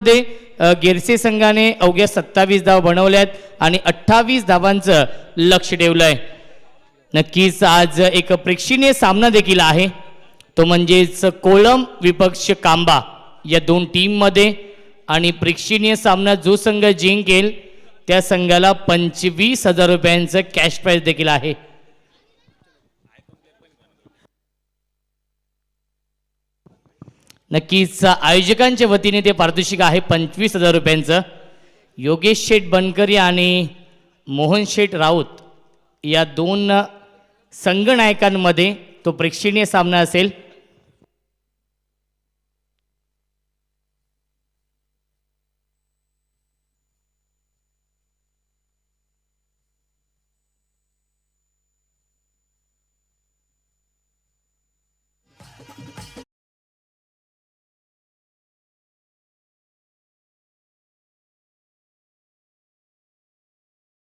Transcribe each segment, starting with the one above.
गिरसे संघाने अवघ्या 27 धावा बनवल्यात आणि 28 धावांचं लक्ष ठेवलंय। नक्कीच आज एक प्रेक्षणीय सामना देखील आहे, तो म्हणजेच कोळम विपक्ष कांबा या दोन टीम मध्ये, आणि प्रेक्षणीय सामना जो संघ जिंकेल त्या संघाला 25,000 रुपयांचं कॅश प्राइज देखील आहे। नक्कीच आयोजकांच्या वतीने ते पारितोषिक आहे 25,000 रुपयांचं। योगेश शेठ बनकरी आणि मोहन शेठ राऊत या दोन संघनायकांमध्ये तो प्रेक्षणीय सामना असेल।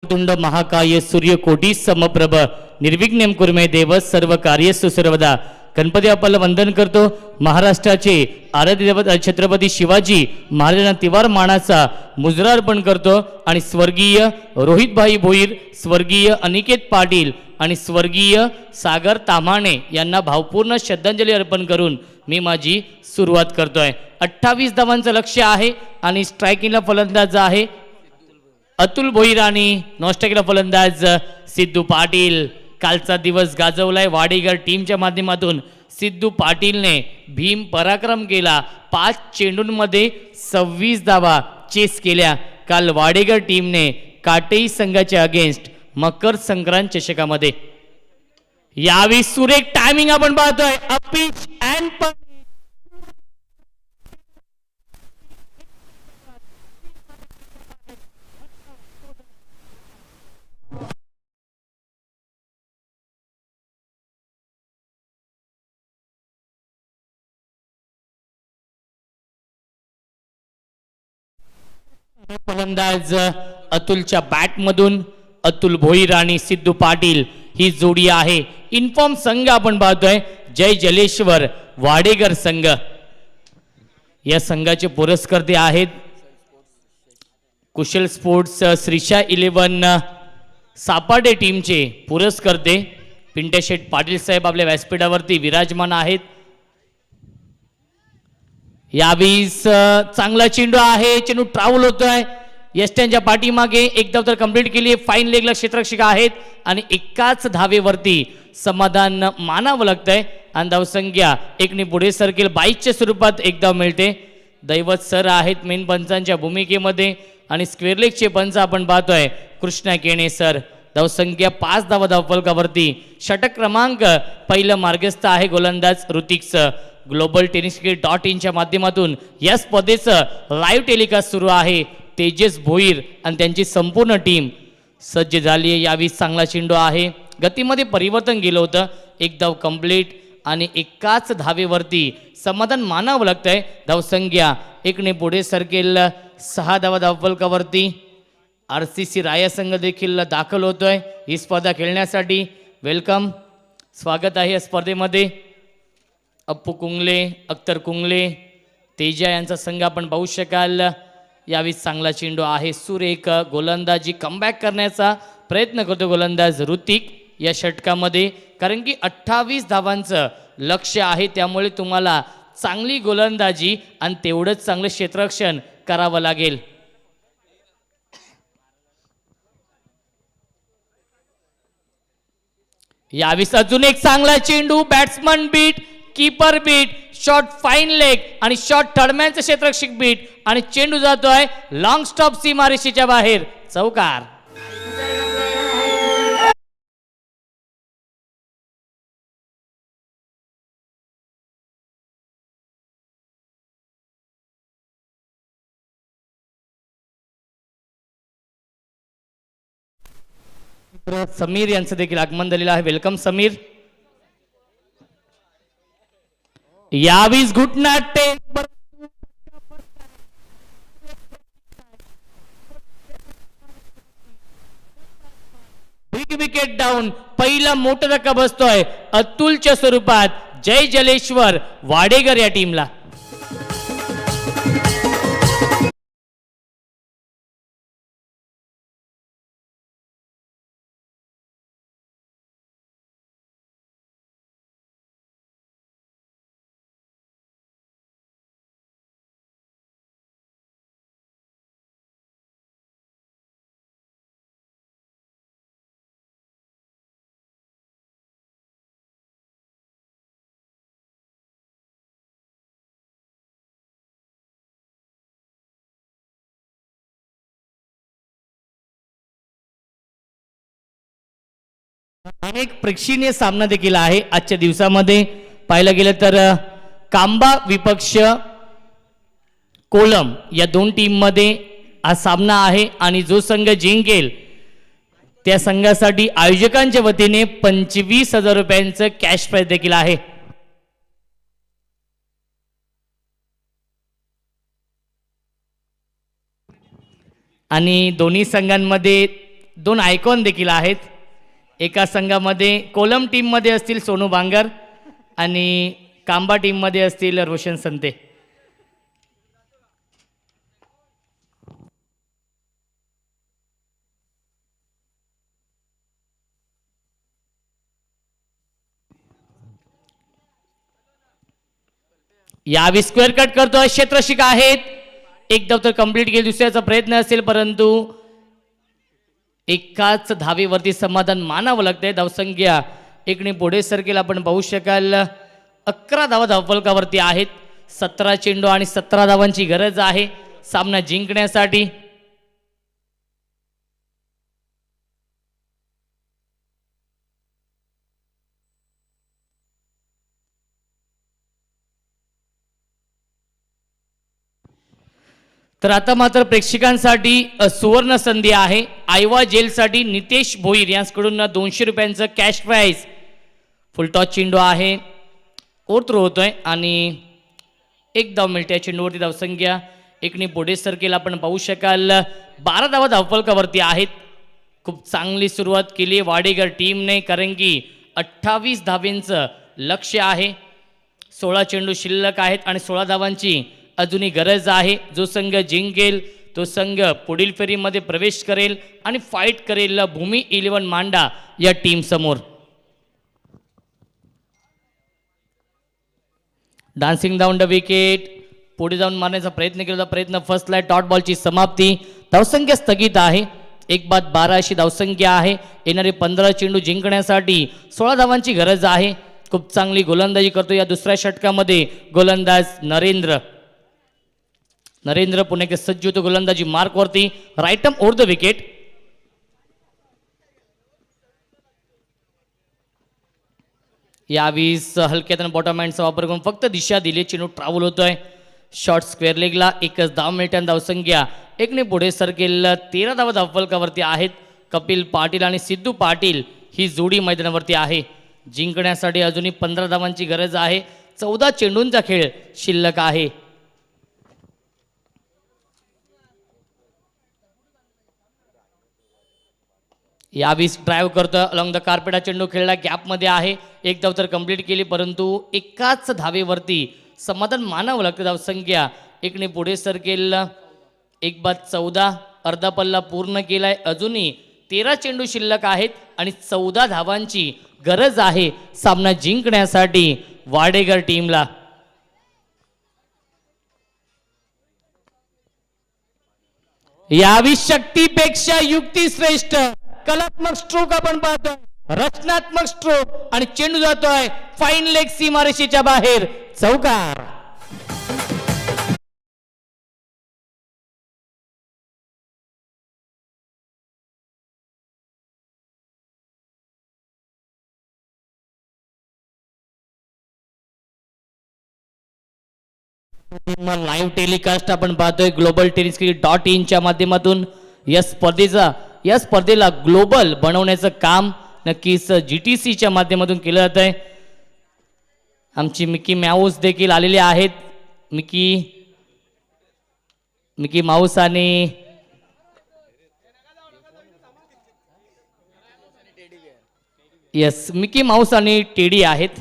तुंड महाकाय सूर्यकोटी समप्रभ निर्विघ्नं कुर्मे देव सर्व कार्येषु सर्वदा। गणपती बाप्पाला वंदन करतो। महाराष्ट्राचे आराध्य दैवत छत्रपती शिवाजी महाराजांना तिवार मानाचा मुजरा अर्पण करतो आणि स्वर्गीय रोहितभाई भोईर, स्वर्गीय अनिकेत पाटील आणि स्वर्गीय सागर ताम्हाणे यांना भावपूर्ण श्रद्धांजली अर्पण करून मी माझी सुरुवात करतोय। 28 धावांचं लक्ष्य आहे आणि स्ट्रायकिंगला फलंदाज आहे अतुल भोईर आणि नॉस्टॅकला फलंदाज सिद्धू पाटील। कालचा दिवस गाजवलाय वाडेकर टीमच्या माध्यमातून। सिद्धू पाटीलने भीम पराक्रम केला, 5 चेंडूंमध्ये 26 धावा चेस केल्या। काल वाडेकर टीमने काटेई संघाच्या अगेन्स्ट मकर संक्रांत चषकामध्ये। यावेळी सुरेख टायमिंग आपण पाहतोय। अपिच अँड फलंदाज अतुलच्या बॅट मधून अतुल भोईर आणि सिद्धू पाटील ही जोडी आहे। इन्फॉर्म संघ आपण पाहतोय जय जलेश्वर वाडेकर संघ। या संघाचे पुरस्कर्ते आहेत कुशल स्पोर्ट्स श्रीशा 11 सापाडे टीमचे पुरस्कर्ते पिंट्या शेठ पाटील साहेब आपल्या व्यासपीठावरती विराजमान आहेत। यावेळी चांगला चेंडू आहे, चेंडू ट्रॅव्हल होतोय यष्ट्यांच्या पाठीमागे। एक धाव तर कंप्लीट केली, फाईन लेगला क्षेत्ररक्षक आहेत आणि एकाच धावेवरती समाधान मानावं लागतंय आणि धावसंख्या एकने पुढे सरकेल। 22च्या स्वरूपात एक धाव मिळते। दैवत सर आहेत मेन पंचांच्या भूमिकेमध्ये आणि स्क्वेअर लेगचे पंच आपण पाहतोय कृष्णा केणे सर। धावसंख्या 5 धावा धावफलकावरती। षटक क्रमांक पहिलं मार्गस्थ आहे गोलंदाज ऋतिकचं। ग्लोबल टेनिस क्रिकेट .in माध्यमातून या स्पर्धेचं लाईव्ह टेलिकास्ट सुरू आहे। तेजस भोईर आणि त्यांची संपूर्ण टीम सज्ज झाली आहे। यावेळी चांगला चेंडू आहे, गतीमध्ये परिवर्तन गेलं होतं। एक धाव कंप्लीट आणि एकाच धावेवरती समाधान मानावं लागतंय। धावसंख्या एकने पुढे सरकेल 6 धावा धावफलकावरती। RCC राया संघ देखील दाखल होतोय ही स्पर्धा खेळण्यासाठी। वेलकम, स्वागत आहे या स्पर्धेमध्ये। अप्पू कुंगले, अख्तर कुंगले, तेजा यांचा संघ आपण पाहू शकाल। यावेळी चांगला चेंडू आहे, सुरेख गोलंदाजी कमबॅक करण्याचा प्रयत्न करतो गोलंदाज ऋतिक या षटकामध्ये, कारण की 28 धावांचं लक्ष्य आहे। त्यामुळे तुम्हाला चांगली गोलंदाजी आणि तेवढंच चांगलं क्षेत्ररक्षण करावं लागेल। यावेळी अजून एक चांगला चेंडू, batsman beat, keeper beat, shot fine leg आणि शॉट थर्डमॅनचं क्षेत्ररक्षक बीट आणि चेंडू जातोय लॉंग स्टॉप सीमारेषेच्या बाहेर, चौकार। समीर यांचं देखील आगमन झालेलं आहे। वेलकम समीर। यावीस घुटनाटे बिग विकेट डाऊन, पहिला मोठा धक्का बसतोय अतुलच्या स्वरूपात जय जलेश्वर वाडेकर या टीमला। अनेक प्रेक्षणीय सामना देखील आहे आजच्या दिवसामध्ये. पाहिलं गेलं तर कांबा विपक्ष कोलम या दोन टीम मध्ये हा सामना आहे आणि जो संघ जिंकेल त्या संघासाठी आयोजकांच्या वतीने 25,000 रुपयांचं कॅश प्राइज देखील आहे. आणि दोन्ही संघांमध्ये दोन आयकॉन देखील आहेत. एका संघामध्ये कोलम टीम मध्ये असतील सोनू बांगर आणि कांबा टीम मध्ये असतील रोशन संते. यावी स्क्वेअर कट करतोय क्षेत्रशिका आहेत. एक धाव तर कंप्लीट केली. दुसऱ्याचा प्रयत्न असेल परंतु एकाच धावेवरती समाधान मानावं लागतंय. धावसंख्या एकने पुढे सरकेल आपण पाहू शकाल. 11 धावा धावफलकावरती आहेत. 17 चेंडू आणि 17 धावांची गरज आहे सामना जिंकण्यासाठी. तर आता मात्र प्रेक्षकांसाठी सुवर्ण संधी आहे. आयवा जेलसाठी नितेश भोईर यांच्याकडून 200 रुपयांचं कॅश प्राइज. फुलटॉस चेंडू आहे. ओव्हरथ्रो होतोय आणि एक धाव मिळते. या चेंडूवरती धावसंख्या एकने पुढे सरकेल आपण पाहू शकाल. 12 धावा धावफलकावरती आहेत. खूप चांगली सुरुवात केली वाडेकर टीमने कारण की 28 धावेंचं लक्ष्य आहे. 16 चेंडू शिल्लक आहेत आणि 16 धावांची अजूनही गरज आहे. जो संघ जिंकेल तो संघ पुढील फेरीमध्ये प्रवेश करेल आणि फाईट करेल भूमी 11 मांडा या टीम समोर. Dancing down the wicket. पुढे जाऊन मारण्याचा प्रयत्न केला. प्रयत्न फर्स्ट लाईट डॉट बॉलची समाप्ती. धावसंख्या स्थगित आहे. 1-12 अशी धावसंख्या आहे. येणारे 15 चेंडू जिंकण्यासाठी 16 धावांची गरज आहे. खूप चांगली गोलंदाजी करतो या दुसऱ्या षटकामध्ये गोलंदाज नरेंद्र पुणे के सज्ज होतो गोलंदाजी मार्कवरती. Right arm over the wicket. यावीस हलक्यातून बॉटम हँडचा वापर करून फक्त दिशा दिली. चेंडू ट्रॅव्हल होतोय शॉर्ट स्क्वेअर लेगला. एकच धाव मिळते. धावसंख्या एकने पुढे सरकेल. 13 धावा धावफलकावरती आहेत. कपिल पाटील आणि सिद्धू पाटील ही जोडी मैदानावरती आहे. जिंकण्यासाठी अजूनही 15 धावांची गरज आहे. 14 चेंडूंचा खेळ शिल्लक आहे. यावीस ड्राईव्ह करतो अलॉंग द कार्पेट. चेंडू खेळला गॅपमध्ये आहे. एक धाव तर कंप्लीट केली परंतु एकाच धावेवरती समाधान मानावं लागतं. धावसंख्या एकने पुढे सरकेल. 1-14 अर्धा पल्ला पूर्ण केलाय. अजूनही 13 चेंडू शिल्लक आहेत आणि 14 धावांची गरज आहे सामना जिंकण्यासाठी वाडेकर टीमला. यावी शक्तीपेक्षा युक्ती श्रेष्ठ. कलात्मक स्ट्रोक आपण पाहतोय. रचनात्मक स्ट्रोक आणि चेंडू जातोय फाईन लेग सीमारेषेच्या बाहेर. चौकार. लाईव्ह टेलिकास्ट आपण पाहतोय ग्लोबल टेनिस .in च्या माध्यमातून. या स्पर्धेला ग्लोबल बनवण्याचं काम नक्कीच GTC च्या माध्यमातून केलं जात आहे. आमची मिकी माऊस देखील आलेले आहेत. मिकी माऊस आणि मिकी माऊस आणि टेडी आहेत.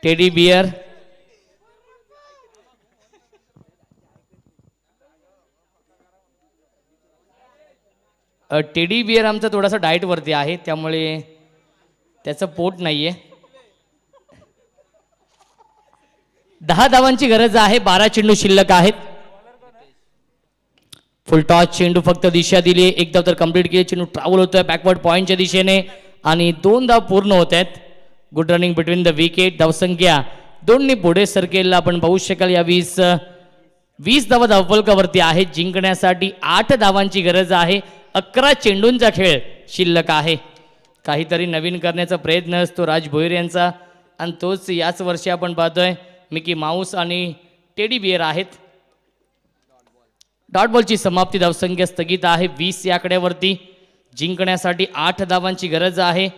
Teddy bear. टेडी बियर आमचा थोडासा डाएट वरती आहे त्यामुळे त्याचं पोट नाहीये. 10 धावांची गरज आहे. 12 चेंडू शिल्लक आहेत. फुल टॉस चेंडू फक्त दिशा दिली. एक धाव तर कंप्लीट केली. चेंडू ट्रॅव्हल होतोय बॅकवर्ड पॉइंटच्या दिशेने आणि 2 धाव पूर्ण होत आहेत. Good running between the wicket. धावसंख्या 2 पुढे सरकेल आपण पाहू शकाल. या 20 धावा धावफलकावरती आहेत. जिंकण्यासाठी 8 धावांची गरज आहे. 11 चेंडूंचा खेळ शिल्लक आहे. काहीतरी नवीन करण्याचा प्रयत्न असतो राज भोईर यांचा, आणि तोच याच वर्षी आपण पाहतोय मिकी माऊस आणि टेडी बियर आहेत. डॉट बॉलची समाप्ती, धावसंख्या स्थगित आहे 20 या आकड्यावरती. जिंकण्यासाठी 8 धावांची गरज आहे.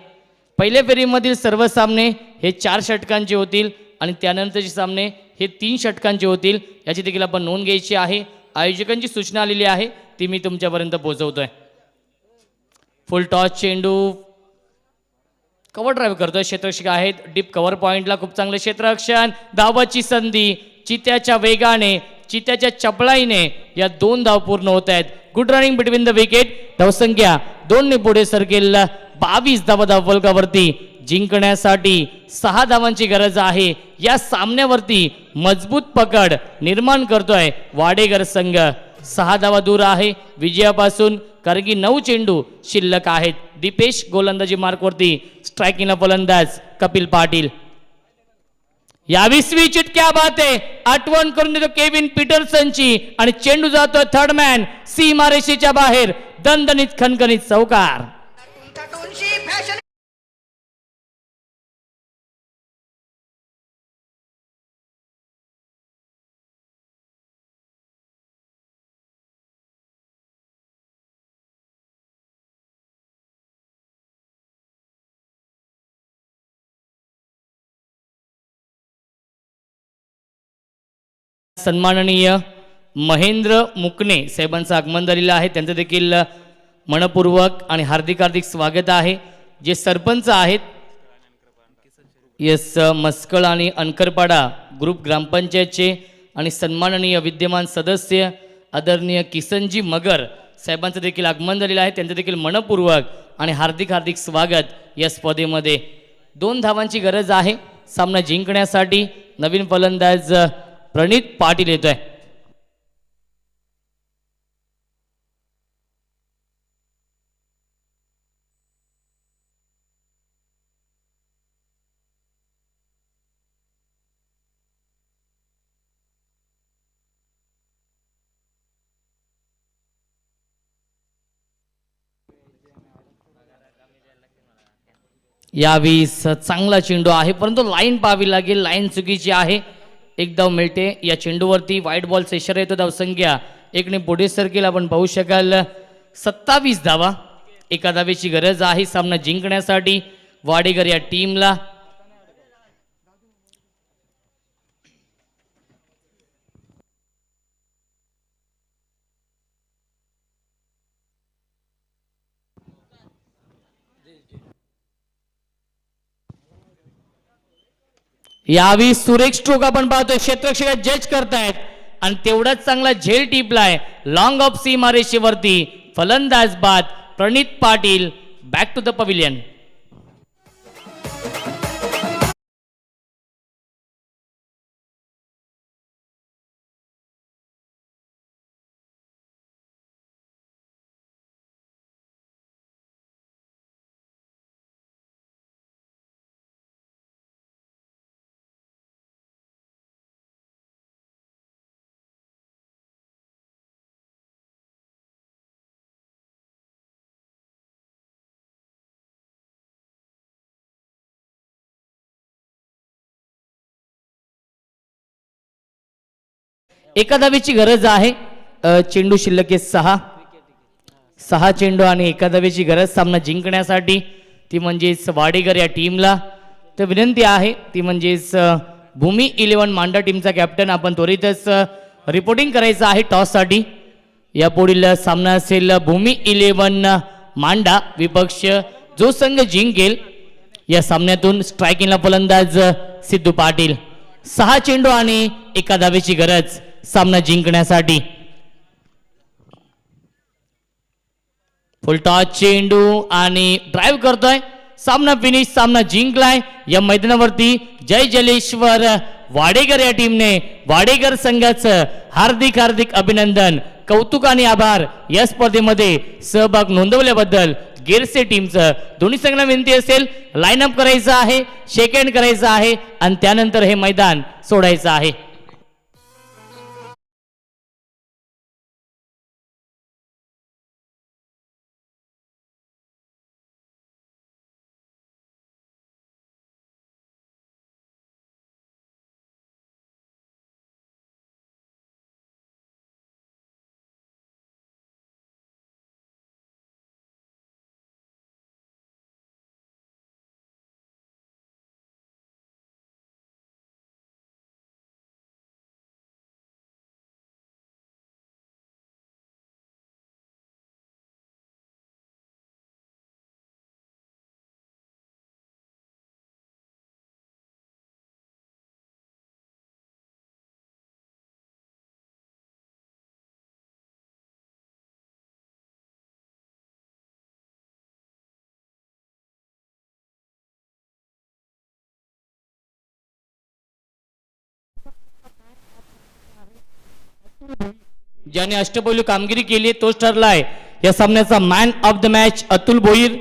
पहिल्या फेरीमधील सर्व सामने हे 4 षटकांचे होतील आणि त्यानंतरचे सामने हे 3 षटकांचे होतील. याची देखील आपण नोंद घ्यायची आहे. आयोजकांची सूचना आलेली आहे ती मी तुमच्यापर्यंत पोहोचवतोय. फुल टॉस चेंडू कव्हर ड्राईव्ह करतोय, क्षेत्ररक्षक आहेत डीप कव्हर पॉइंटला, खूप चांगलं क्षेत्ररक्षण, धावाची संधी, चित्याच्या वेगाने, चित्याच्या चपळाईने या 2 धाव पूर्ण होत आहेत. Good running between the wicket. धावसंख्या 2 ने पुढे सरकेल 22 धावा धावफलकावरती. जिंकण्यासाठी 6 धावांची गरज आहे. या सामन्यावरती मजबूत पकड निर्माण करतोय वाडेकर संघ. 6 धावा दूर आहे विजयापासून, कारण की 9 चेंडू शिल्लक आहेत. दीपेश गोलंदाजी मार्कवरती, स्ट्रायकिंगला फलंदाज कपिल पाटील. 22वी चिट क्या बात आहे, आठवण करून देतो केविन पीटरसनची, आणि चेंडू जातो थर्ड मॅन सीमारेषेच्या बाहेर. दणदणीत खणखणीत चौकार. सन्माननीय महेंद्र मुकणे साहेबांचं आगमन झालेलं आहे. त्यांचं देखील मनपूर्वक आणि हार्दिक हार्दिक स्वागत आहे. जे सरपंच आहेत यस मस्कळ आणि अनकरपाडा ग्रुप ग्रामपंचायतचे आणि सन्माननीय विद्यमान सदस्य आदरणीय किसनजी मगर साहेबांचं देखील आगमन झालेलं आहे. त्यांचं देखील मनपूर्वक आणि हार्दिक हार्दिक स्वागत या स्पर्धेमध्ये. 2 धावांची गरज आहे सामना जिंकण्यासाठी. नवीन फलंदाज प्रणित पाटील येतोय. यावेळी चांगला चेंडू आहे, परंतु लाईन पाहावी लागेल. लाईन चुकीची आहे. एक धाव मिळते या चेंडूवरती. व्हाईट बॉलचा इशारा येतो. धावसंख्या 1 ने पुढे सरकेल. आपण पाहू शकाल 27 धावा. एका धावेची गरज आहे सामना जिंकण्यासाठी वाडेकर या टीमला. यावेळी सुरेख स्ट्रोक आपण पाहतोय. क्षेत्ररक्षक जज करतायत आणि तेवढाच चांगला झेल टिपलाय लॉंग ऑफ सीमारेषेवरती. फलंदाज बाद Pranit Patil. Back to the pavilion. एका धावेची गरज आहे. चेंडू शिल्लक आहे 6 चेंडू आणि एका धावेची गरज सामना जिंकण्यासाठी. ती म्हणजेच वाडेकर या टीमला. तर विनंती आहे ती म्हणजेच भूमी 11 मांडा टीमचा कॅप्टन आपण त्वरितच रिपोर्टिंग करायचं आहे टॉससाठी. या पुढील सामना असेल भूमी 11 मांडा विपक्ष. जो संघ जिंकेल या सामन्यातून स्ट्रायकिंगला फलंदाज सिद्धू पाटील. 6 चेंडू आणि एका धावेची गरज सामना जिंकण्यासाठी. फुल टॉस चेंडू आणि ड्राईव्ह करतोय. सामना फिनिश. सामना जिंकलाय. या मैदानावरती जय जलेश्वर वाडेकर या टीमने वाडेकर संघाचं हार्दिक हार्दिक अभिनंदन, कौतुक आणि आभार. या स्पर्धेमध्ये सहभाग नोंदवल्याबद्दल गिरसे टीमचं. दोन्ही संघांना विनंती असेल लाईन अप करायचं आहे, शेक हँड करायचं आहे आणि त्यानंतर हे मैदान सोडायचं आहे. ज्याने अष्टपैलू कामगिरी केली आहे तोच ठरलाय या सामन्याचा man of the match Atul Bhoir.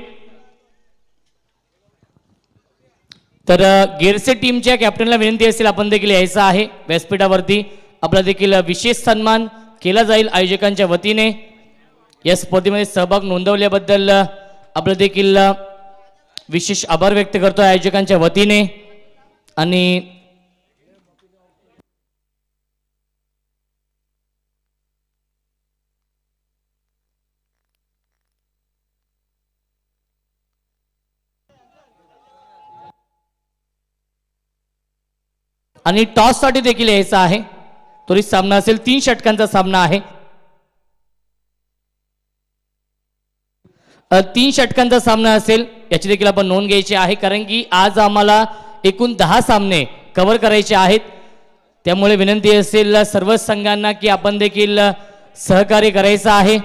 तर गेरसे टीमच्या कॅप्टनला विनंती असेल आपण देखील यायचं आहे व्यासपीठावरती. आपला देखील विशेष सन्मान केला जाईल आयोजकांच्या वतीने. या स्पर्धेमध्ये सहभाग नोंदवल्याबद्दल आपलं देखील विशेष आभार व्यक्त करतो आयोजकांच्या वतीने. आणि टॉस साठी देखील यायचं आहे. त्वरित सामना असेल, 3 षटकांचा सामना आहे. 3 षटकांचा सामना असेल याची देखील आपण नोंद घ्यायची आहे, कारण की आज आम्हाला एकूण 10 सामने कव्हर करायचे आहेत. त्यामुळे विनंती असेल सर्व संघांना की आपण देखील सहकार्य करायचं आहे.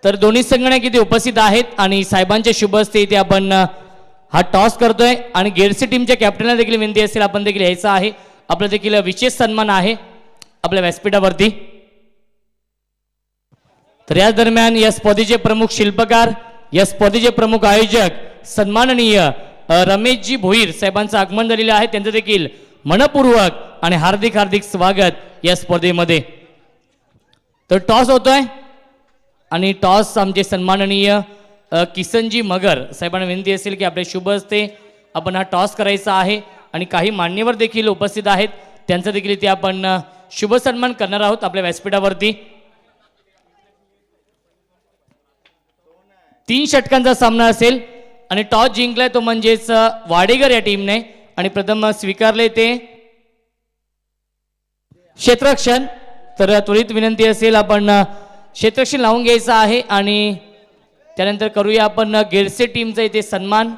तर दोन्ही संघटना किती उपस्थित आहेत आणि साहेबांच्या शुभ हस्ते इथे आपण हा टॉस करतोय. आणि गेरसी टीमच्या कॅप्टनला देखील विनंती असेल आपण देखील यायचं आहे. आपला देखील विशेष सन्मान आहे आपल्या व्यासपीठावरती. तर या दरम्यान या स्पर्धेचे प्रमुख शिल्पकार, या स्पर्धेचे प्रमुख आयोजक सन्माननीय रमेशजी भोईर साहेबांचं आगमन झालेलं आहे. त्यांचं देखील मनपूर्वक आणि हार्दिक हार्दिक स्वागत या स्पर्धेमध्ये. तर टॉस होतोय आणि टॉस आमचे सन्माननीय किसनजी मगर साहेबांना विनंती असेल की आपल्या शुभ हस्ते आपण हा टॉस करायचा आहे. आणि काही मान्यवर देखील उपस्थित आहेत, त्यांचा देखील इथे आपण शुभ सन्मान करणार आहोत आपल्या व्यासपीठावरती. 3 षटकांचा सामना असेल आणि टॉस जिंकलाय तो म्हणजेच वाडेकर या टीमने. आणि प्रथम स्वीकारले ते क्षेत्ररक्षण. तर त्वरित विनंती असेल आपण क्षेत्ररक्षण लावून घ्यायचं आहे आणि त्यानंतर करूया आपण गेरसे टीमचा इथे सन्मान.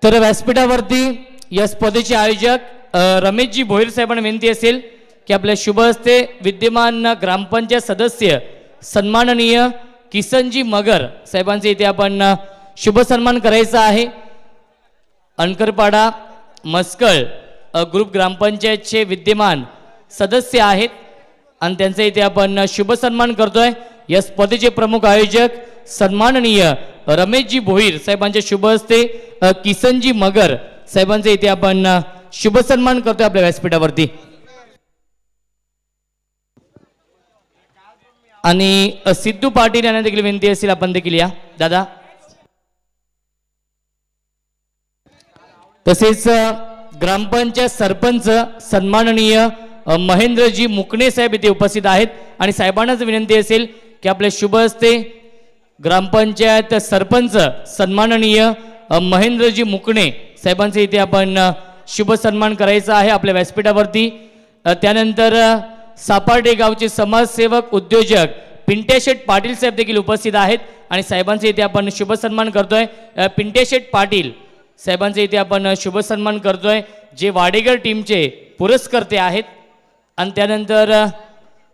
तर व्यासपीठावरती या स्पर्धेचे आयोजक रमेशजी भोईर साहेबांना विनंती असेल की आपल्या शुभ हस्ते विद्यमान ग्रामपंचायत सदस्य सन्माननीय किसनजी मगर साहेबांचे इथे आपण शुभ सन्मान करायचा आहे. अणकरपाडा मस्कळ ग्रुप ग्रामपंचायतचे विद्यमान सदस्य आहेत आणि त्यांचा इथे आपण शुभ सन्मान करतोय. या स्पर्धेचे प्रमुख आयोजक सन्माननीय रमेशजी भोईर साहेबांच्या शुभ हस्ते किसनजी मगर साहेबांचे इथे आपण शुभ सन्मान करतोय आपल्या व्यासपीठावरती. आणि सिद्धू पाटील यांना देखील विनंती असेल आपण देखील या दादा. तसेच ग्रामपंचायत सरपंच सन्माननीय महेंद्रजी मुकणे साहेब इथे उपस्थित आहेत. आणि साहेबांनाच विनंती असेल की आपल्या शुभ हस्ते ग्रामपंचायत सरपंच सन्माननीय महेंद्रजी मुकणे साहेबांचे इथे आपण शुभ सन्मान करायचा आहे आपल्या व्यासपीठावरती. त्यानंतर सापार्डे गावचे समाजसेवक उद्योजक पिंटेशेठ पाटील साहेब देखील उपस्थित आहेत आणि साहेबांचे इथे आपण शुभ सन्मान करतोय. पिंटेशेठ पाटील साहेबांचे इथे आपण शुभ सन्मान करतोय, जे वाडेकर टीमचे पुरस्कर्ते आहेत. आणि त्यानंतर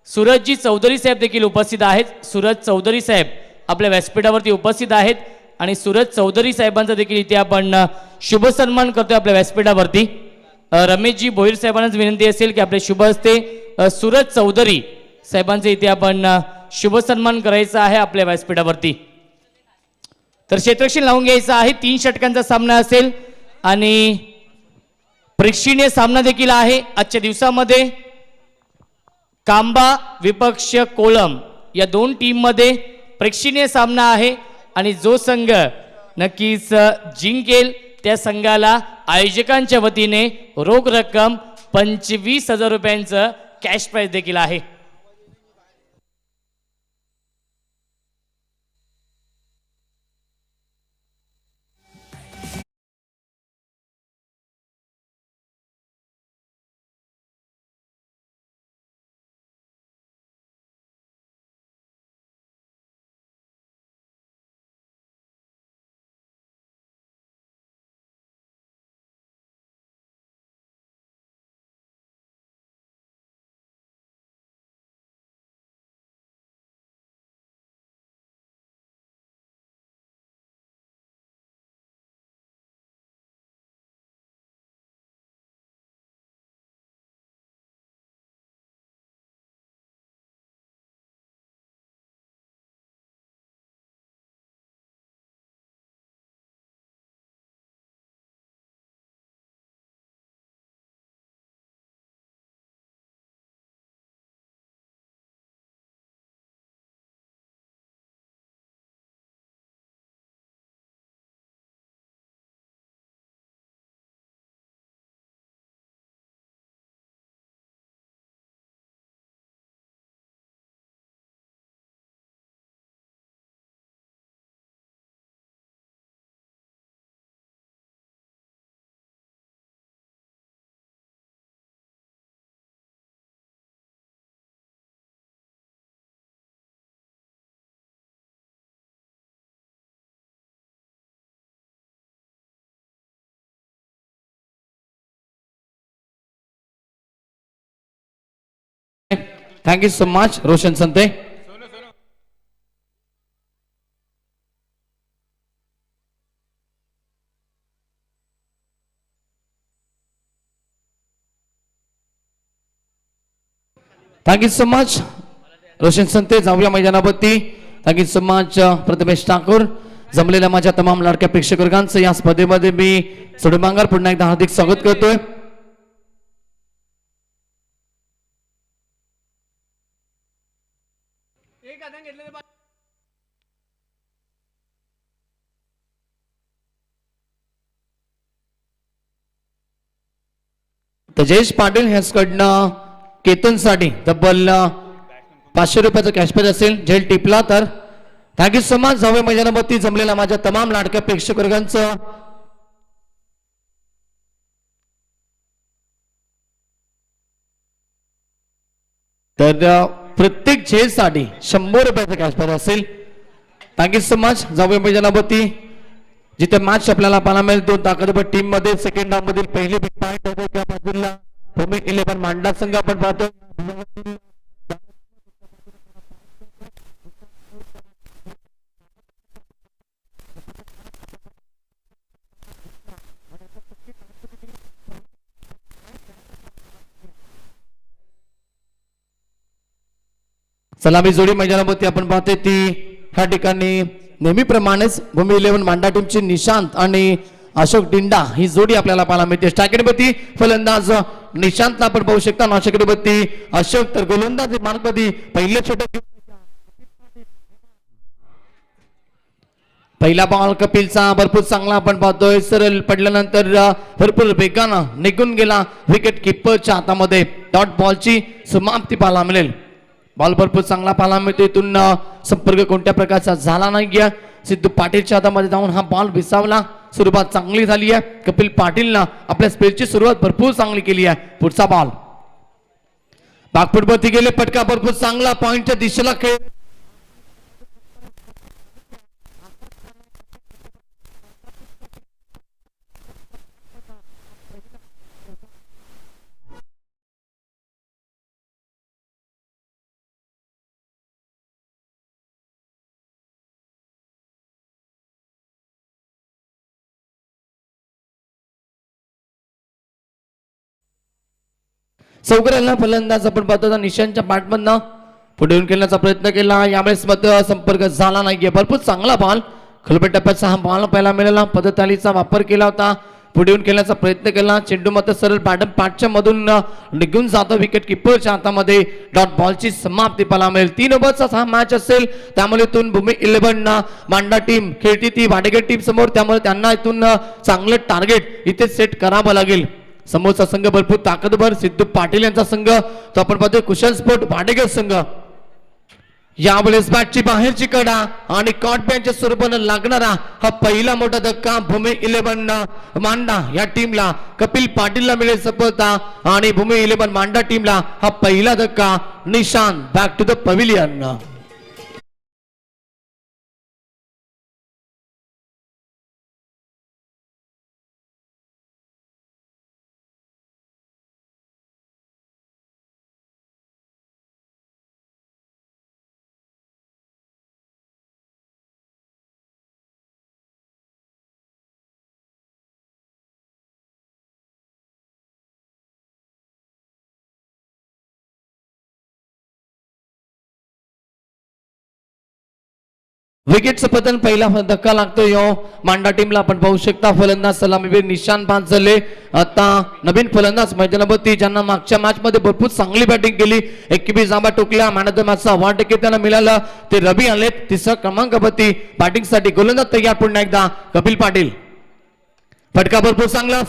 सूरजजी चौधरी साहेब देखील उपस्थित आहेत. सूरज चौधरी साहेब आपल्या व्यासपीठावरती उपस्थित आहेत आणि सूरज चौधरी साहेबांचा देखील इथे आपण शुभ सन्मान करतोय आपल्या व्यासपीठावरती. रमेशजी भोईर साहेबांनाच विनंती असेल की आपल्या शुभ हस्ते सूरज चौधरी साहेबांचे इथे आपण शुभ सन्मान करायचा आहे आपल्या व्यासपीठावरती. तर क्षेत्ररक्षण लावून घ्यायचं आहे. 3 षटकांचा सामना असेल आणि प्रेक्षणीय सामना देखील आहे आजच्या दिवसामध्ये. कांबा विपक्ष कोलम या 2 टीममध्ये प्रेक्षणीय सामना आहे आणि जो संघ नक्कीच जिंकेल त्या संघाला आयोजकांच्या वतीने रोख रक्कम 25,000 रुपयांचं कॅश प्राइज देखील आहे. Thank you so much Roshan संते. Thank you so much Roshan संते. जाऊया मैदानावरती. Thank you so much Prathamesh Thakur. जमलेल्या माझ्या तमाम लाडक्या प्रेक्षक वर्गांचं या स्पर्धेमध्ये मी सोडमांगार पुन्हा एकदा हार्दिक स्वागत करतोय. तेजेश पाटील ह्याचकडनं केतनसाठी तब्बल 500 रुपयाचं कॅशबॅक असेल. झेल टिपला तर थँक्यू सो मच. जाऊया मैदानावरती जमलेल्या माझ्या तमाम लाडक्या प्रेक्षक वर्गांचं तर प्रत्येक झेलसाठी 100 रुपयाचं कॅशबॅक असेल. Thank you so much. जाऊया मैदानावरती जिथे मॅच आपल्याला पाहायला मिळेल. दोन ताकदवर टीम मध्ये सेकंड हाफ मधील पहिले बिग पॉइंट आहे त्या बाजूला भूमी 11 मांडा संघ आपण पाहतो. सलामी जोडी मैदानावरती आपण पाहतोय ती ह्या ठिकाणी नेहमीप्रमाणेच भूमी 11 मांडा टीमची निशांत आणि अशोक डिंडा ही जोडी आपल्याला पाहायला मिळते. स्ट्रायकरपती फलंदाज निशांतला आपण पाहू शकता. नाशकरपती अशोक तर गोलंदाज मार्गपती पहिले छोटे पहिला बॉल कपिलचा भरपूर चांगला आपण पाहतोय. सरळ पडल्यानंतर भरपूर वेगानं निघून गेला विकेट किपरच्या हातामध्ये. डॉट बॉलची समाप्ती पाहायला मिळेल. बॉल भरपूर चांगला पाहायला मिळतो. इथून संपर्क कोणत्या प्रकारचा झाला नाहीये. सिद्धू पाटीलच्या हातामध्ये जाऊन हा बॉल विसावला. सुरुवात चांगली झाली आहे. कपिल पाटीलनं आपल्या स्पेलची सुरुवात भरपूर चांगली केली आहे. पुढचा बॉल बागपुटवरती गेले. पटका भरपूर चांगला पॉइंटच्या दिशेला खेळ. चौकऱ्याला फलंदाज आपण पाहतो निशांतच्या पाठमधनं पुढे येऊन खेळण्याचा प्रयत्न केला. यावेळेस मात्र संपर्क झाला नाहीये. भरपूर चांगला बॉल खलबट टप्प्याचा हा बॉल पाहायला मिळाला. पदतालीचा वापर केला होता. पुढे येऊन खेळण्याचा प्रयत्न केला. चेंडू मात्र सरळ बॅटम पाठच्या मधून निघून जातो विकेट किपरच्या हातामध्ये. डॉट बॉलची समाप्ती पाहायला मिळेल. 3 ओव्हरचा हा मॅच असेल. त्यामुळे इथून भूमी 11 मांडा टीम खेळती ती वाडेगड टीम समोर. त्यामुळे त्यांना इथून चांगलं टार्गेट इथे सेट करावं लागेल. समोरचा संघ भरपूर ताकदवर सिद्धू पाटील यांचा संघ. तो आपण पाहतोय कुशल स्पोर्ट वाडेगड संघ. यावेळेस बॅटची बाहेरची कडा आणि कॉट बॅटच्या स्वरूपानं लागणारा हा पहिला मोठा धक्का भूमी 11 मांडा या टीमला. कपिल पाटीलला मिळेल सफलता आणि भूमी 11 मांडा टीमला हा पहिला धक्का. Nishant back to the pavilion. विकेटचं पतन पहिला धक्का लागतो यो मांडा टीमला. आपण पाहू शकता फलंदाज सलामीवीर निशांत बाद झाले. आता नवीन फलंदाज मैदानावरती ज्यांना मागच्या मॅच मध्ये भरपूर चांगली बॅटिंग केली. 21 जांबा टोकल्या. मॅन ऑफ द मॅचचा अवॉर्ड देखील त्यांना मिळाला. ते रवी आलेत. तिसरा क्रमांकावरती बॅटिंग साठी गोलंदाज तयार. पुन्हा एकदा कपिल पाटील. फटका भरपूर चांगला.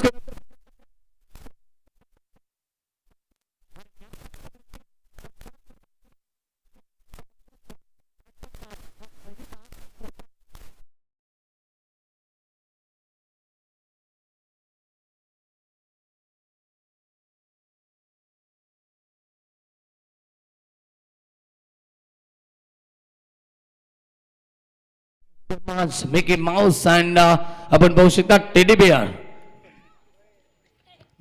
मिकी माउस अँड आपण पाहू शकता टेडी बेअर.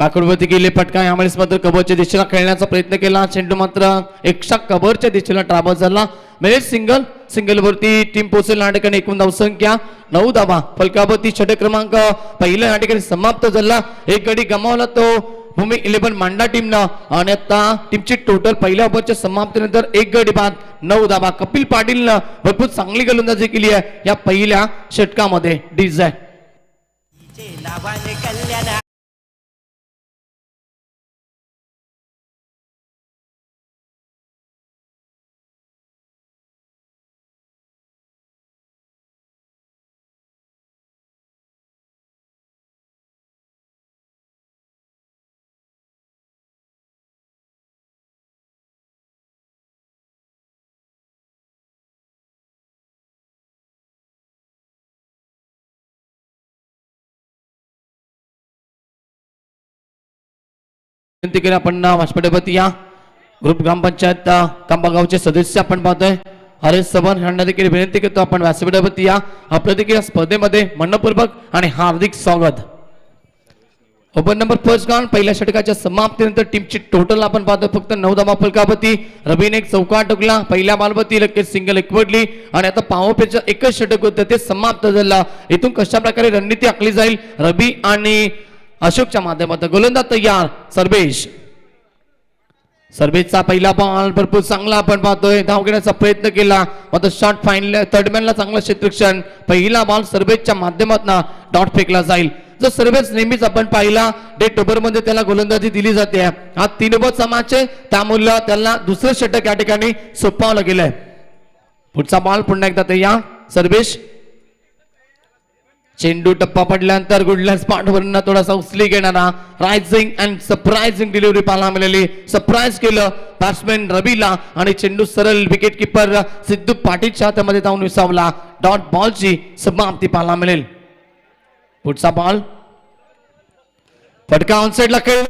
पाकडवरती गेले फटका यामुळे मात्र कबरच्या दिशेला खेळण्याचा प्रयत्न केला चेंडू मात्र एकशा कबरच्या दिशेला ट्रॅव्हल झाला म्हणजे सिंगल वरती टीम पोहोचेल या ठिकाणी एकूण धावसंख्या 9 धावा फलकावरती षटक क्रमांक पहिल्या या ठिकाणी समाप्त झाला एक गडी गमावला तो भूमी 11 मांडा टीमनं आणि आता टीमची टोटल पहिल्या ओव्हरच्या समाप्तीनंतर एक गडी बाद 9 धावा कपिल पाटीलनं भरपूर चांगली गोलंदाजी केली आहे या पहिल्या षटकामध्ये डीजे विनंती केली आपण वाचपडेपती या ग्रुप ग्रामपंचायत कांबा गावचे सदस्य आपण पाहतोय हरेश चव्हाण यांना देखील विनंती करतो आपण व्यासपीठावरती या आपल्या देखील या स्पर्धेमध्ये मनपूर्वक आणि हार्दिक स्वागत ओपन नंबर फर्स्ट गान पहिल्या षटकाच्या समाप्तीनंतर टीमची टोटल आपण पाहतो फक्त 9 धावा फलकावरती रवीने एक चौकार टोकला पहिल्या बॉलवरती लगेच सिंगल एकवटली आणि आता पावपेचं एकच षटक होतं ते समाप्त झालं इथून कशा प्रकारे रणनीती आखली जाईल रवी आणि अशोकच्या माध्यमातून गोलंदाज तयार सर्वेचा पहिला बॉल भरपूर चांगला आपण पाहतोय धाव घेण्याचा प्रयत्न केला मात्र शॉट फाईनल थर्डमॅनला चांगलं क्षेत्ररक्षण पहिला बॉल सर्वेच्या माध्यमातून डॉट फेकला जाईल जो सर्वेच नेहमीच आपण पाहिला डेट ओव्हर मध्ये त्याला गोलंदाजी दिली जाते हा 3 ओव्हर समाज आहे त्यामुळे त्याला दुसरं षटक या ठिकाणी सोपवलं गेलंय पुढचा बॉल पुन्हा एकदा तयार सर्वेश चेंडू टप्पा पडल्यानंतर गुडलँड स्पॉट वरून थोडासा उचली घेणारा रायझिंग अँड सरप्राइझिंग डिलिव्हरी पाहायला मिळाली सरप्राईज केलं बॅट्समॅन रवीला आणि चेंडू सरळ विकेट किपर सिद्धू पाटीलच्या हातामध्ये जाऊन विसावला डॉट बॉलची समाप्ती पाहायला मिळेल पुढचा बॉल फटका ऑनसाइडला खेळ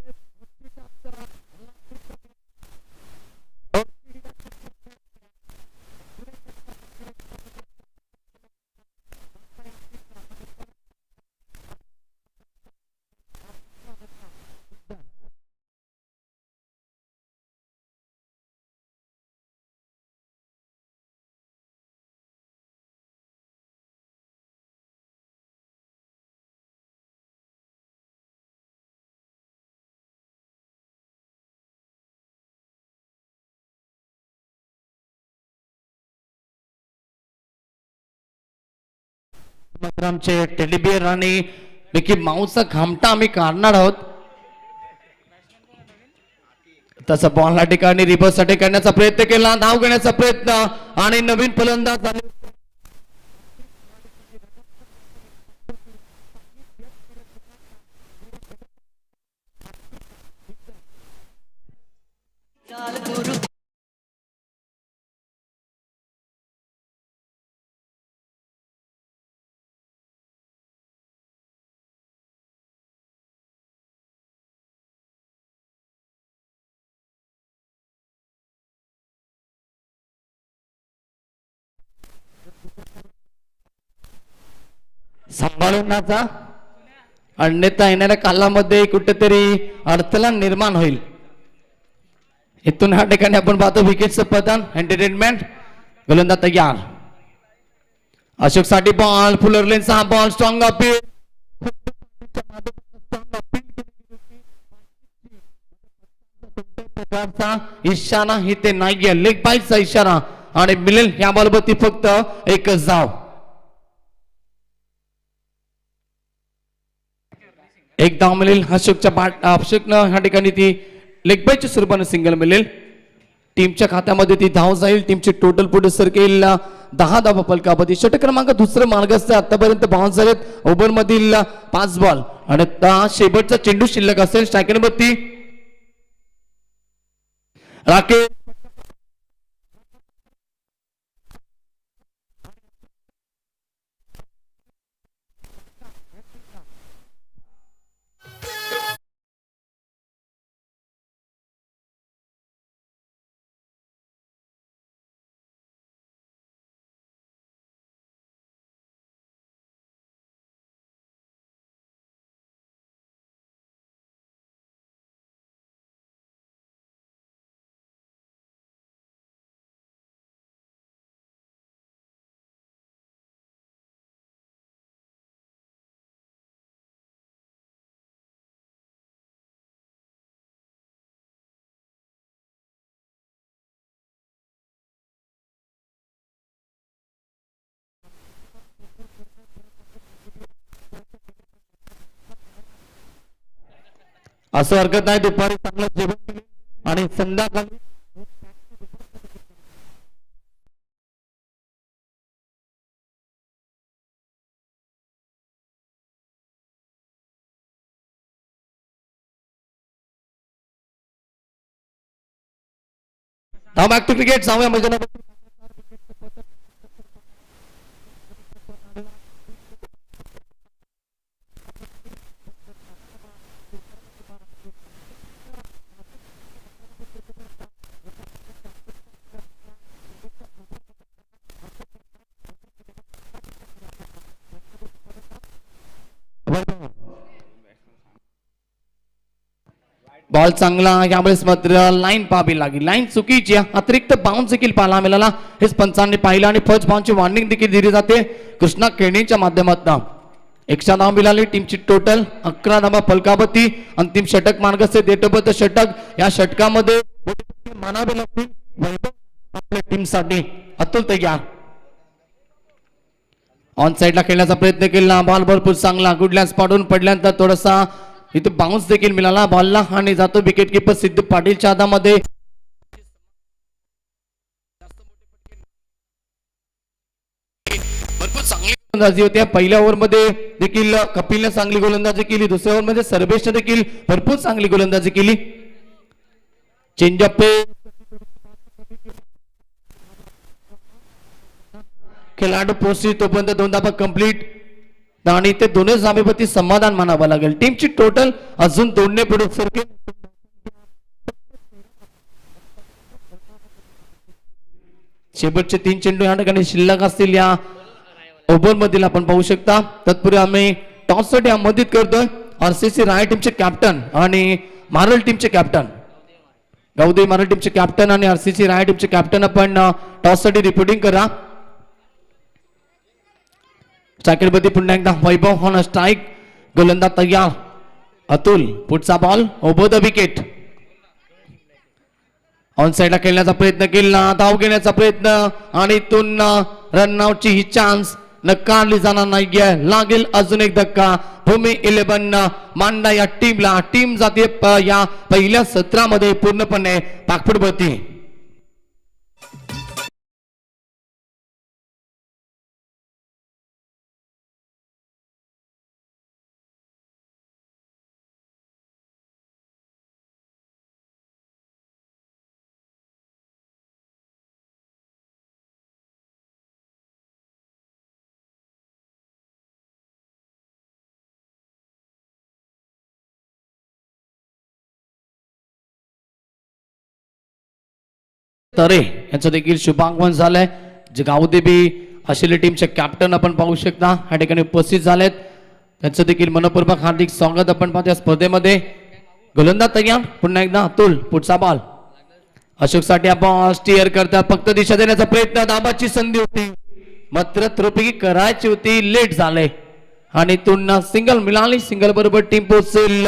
आमचे टेडीबियर आणि मिकी माऊसचा घामटा आम्ही काढणार आहोत तसा बॉल या ठिकाणी रिव्हर्स साठी करण्याचा प्रयत्न केला धाव घेण्याचा प्रयत्न आणि नवीन फलंदाज झाले सांभाळण्याचा अन्यथा येणाऱ्या कालामध्ये कुठेतरी अडथळा निर्माण होईल इथून ह्या ठिकाणी आपण पाहतो विकेटचं पतन एंटरटेनमेंट गोलंदाज तयार अशोक साठी बॉल फुलर लेनचा बॉल स्ट्रॉंग अपील इशारा इथे नाहीये लेग बाईटचा इशारा आणि मिळेल या बॉलवरती फक्त एकच धाव एक धाव मिळेल अशोकनं ह्या ठिकाणी ती लेग बायच्या स्वरूपाने सिंगल मिळेल टीमच्या खात्यामध्ये ती धाव जाईल टीमची टोटल पुढे सरकेल 10 धावा फलकावरती षटक क्रमांक दुसरं मार्गस्थ आतापर्यंत बाउन्स झालेत ओव्हर मधील 5 बॉल आणि शेवटचा चेंडू शिल्लक असेल स्ट्रायकरवरती राकेश असं हरकत नाही, दुपारी चांगलं जेवण केलं आणि संध्याकाळी नाव बॅक टू क्रिकेट जाऊया मैदानावर. बॉल चांगला, यावेळेस मात्र लाईन पाहावी लागली, लाईन चुकीची, अतिरिक्त बाउन्स देखील पाहायला मिळाला. हेच पंचांनी पाहिलं आणि फर्स्ट बाउन्सची वॉर्निंग देखील दिली जाते कृष्णा केणीच्या माध्यमातून. 100 धाव मिळाली, टीमची टोटल 11 धावा फलकावती. अंतिम षटक मार्गस्थ देटोबद्ध षटक, या षटकामध्ये मानावे लागतील वैभव आपल्या टीमसाठी. अतुल तयार, ऑन साइडला खेळण्याचा प्रयत्न केला, बॉल भरपूर चांगला, गुडलँड स्पॉटवरून पडल्यानंतर थोडासा इथे बाउन्स देखील मिळाला बॉलला आणि जातो विकेट किपर सिद्ध पाटीलच्या हातामध्ये. भरपूर चांगली गोलंदाजी होती पहिल्या ओव्हरमध्ये देखील कपिलने चांगली गोलंदाजी केली, दुसऱ्या ओव्हरमध्ये सर्वेशने देखील भरपूर चांगली गोलंदाजी केली. चेंजअप खेळाडू पोहोचली तोपर्यंत 2 धावा कंप्लीट आणि ते दोन्ही धावेवरती समाधान मानावं लागेल. टीमची टोटल अजून 2 ने पुढे सरकेल. शेवटचे 3 चेंडू या ठिकाणी शिल्लक असतील या ओव्हर मधील आपण पाहू शकता. तत्पूर्वी आम्ही टॉस साठी आमंत्रित करतोय आरसीसी राय टीमचे कॅप्टन आणि मारल टीमचे कॅप्टन, गावदेवी मारल टीमचे कॅप्टन आणि आरसीसी राय टीमचे कॅप्टन आपण टॉस साठी रिपोर्टिंग करा. स्ट्रायकरमध्ये पुन्हा एकदा वैभव ऑन स्ट्राईक, गोलंदाज तयार अतुल, पुढचा ball over the wicket. On साइडला खेळण्याचा प्रयत्न केला, धाव घेण्याचा प्रयत्न आणि इथून रन आउटची ही चान्स नकारली जाणार नाहीये. लागेल अजून एक धक्का भूमी 11 मांडा या टीमला. टीम जाते या पहिल्या सत्रामध्ये पूर्णपणे पाकफुटवरती. तरे यांचं देखील शुभागमन झालंय. जे गावदेवी आशिले टीमचे कॅप्टन आपण पाहू शकता या ठिकाणी उपस्थित झालेत. त्यांचं देखील मनपूर्वक हार्दिक स्वागत आपण पाहतो या स्पर्धेमध्ये. गोलंदाज तयार, पुन्हा एकदा अतुल, पुढचा बॉल अशोक साठी आपण स्टीअर करतात, फक्त दिशा देण्याचा प्रयत्न, दाबाची संधी होती मात्र थ्रोपैकी करायची होती, लेट झाले आणि पुन्हा सिंगल मिळाली. सिंगल बरोबर टीम पोहोचेल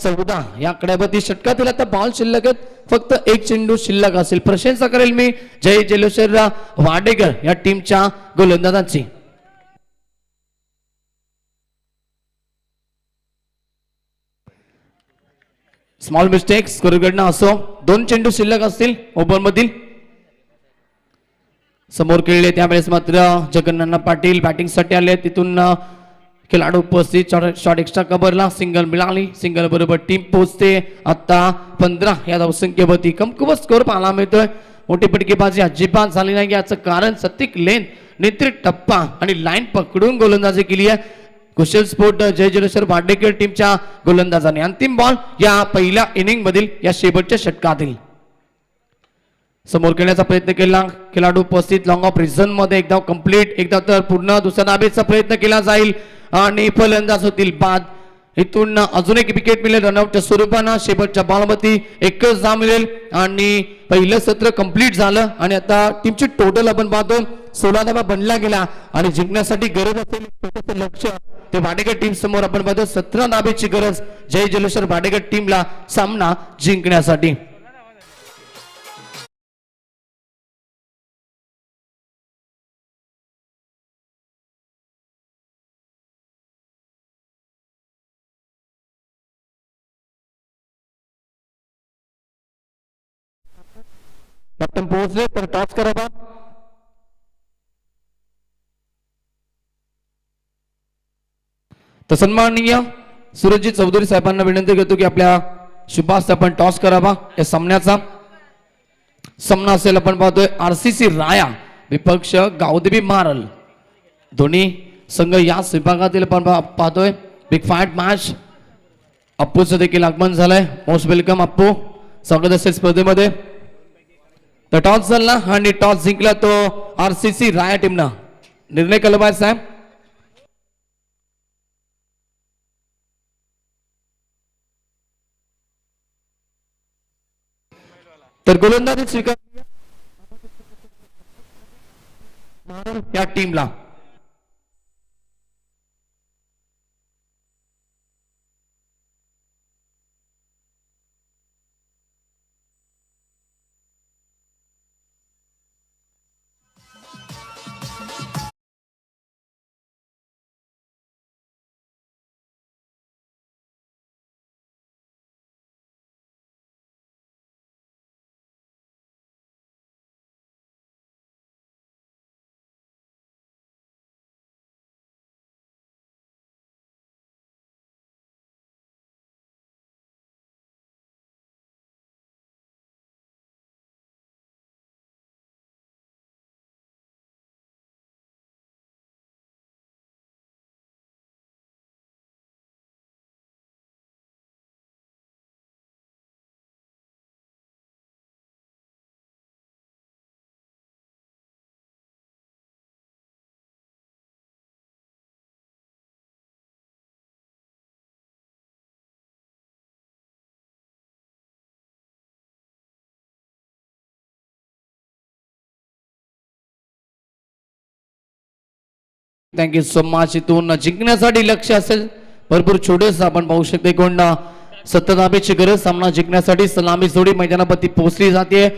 14 या कड्यावरती षटकातील. आता बॉल शिल्लक आहेत, फक्त 1 चेंडू शिल्लक असेल. प्रशंसा करेल मी जय जलेश्वर वाडेकर या टीमच्या गोलंदाजांची. स्मॉल मिस्टेक स्कोरकडनं असो, 2 चेंडू शिल्लक असतील ओव्हर मधील. समोर खेळले त्यावेळेस मात्र जगन्नाथ पाटील बॅटिंग साठी आले, तिथून खेळाडू उपस्थित, शॉट एक्स्ट्रा कव्हरला सिंगल मिळाली. सिंगल बरोबर टीम पोहोचते आता 15 या धावसंख्येवरती. कमकुवत स्कोर पाहायला मिळतोय. मोठी फटकेबाजी अजिबात झाली नाही, याचं कारण सतिक लेन, नेत्री टप्पा आणि लाईन पकडून गोलंदाजी केली आहे कुशल स्पोर्ट जय जलेश्वर वाडेकर टीमच्या गोलंदाजाने. अंतिम बॉल या पहिल्या इनिंग मधील या शेवटच्या षटकातील. समोर खेळण्याचा प्रयत्न केला खेळाडू उपस्थित, लॉंग ऑफ रिझन मध्ये एकदा कंप्लीट, एकदा तर पूर्ण दुसऱ्या धाबेचा प्रयत्न केला जाईल आणि फलंदाज होतील बाद. इथून अजून एक विकेट मिळेल रनआउटच्या स्वरूपानं. शेवटच्या बॉलवरती एकच धाव मिळेल आणि पहिलं सत्र कंप्लीट झालं आणि आता टीमची टोटल आपण पाहतो 16 धावा बनला गेला आणि जिंकण्यासाठी गरज असेल छोटंसं लक्ष ते वाडेकर टीम समोर आपण पाहतो 17 धावेची गरज जय जलेश्वर वाडेकर टीमला सामना जिंकण्यासाठी. कॅप्टन पोहोचले तर टॉस करा बा. तर सन्माननीय सूरजजी चौधरी साहेबांना विनंती करतो की आपल्या शुभास आपण टॉस करावा या सामन्याचा. सामना असेल आपण पाहतोय आरसीसी राया विपक्ष गावदेवी मारल. दोन्ही संघ याच विभागातील आपण पाहतोय. Big fight match. अप्पूचं देखील आगमन झालंय. Most welcome Appu. स्वागत असेल स्पर्धेमध्ये. तर टॉस झाला आणि टॉस जिंकला तो आरसीसी राया टीमनं. निर्णय कलबाय साहेब. तर गोलंदाजी स्वीकार या टीमला. Thank you so much. इथून जिंकण्यासाठी लक्ष असेल भरपूर छोटेस आपण पाहू शकते. कोण सत्तदाबेची गरज. सामना जिंकण्यासाठी सलामी जोडी मैदानापती पोहोचली जाते.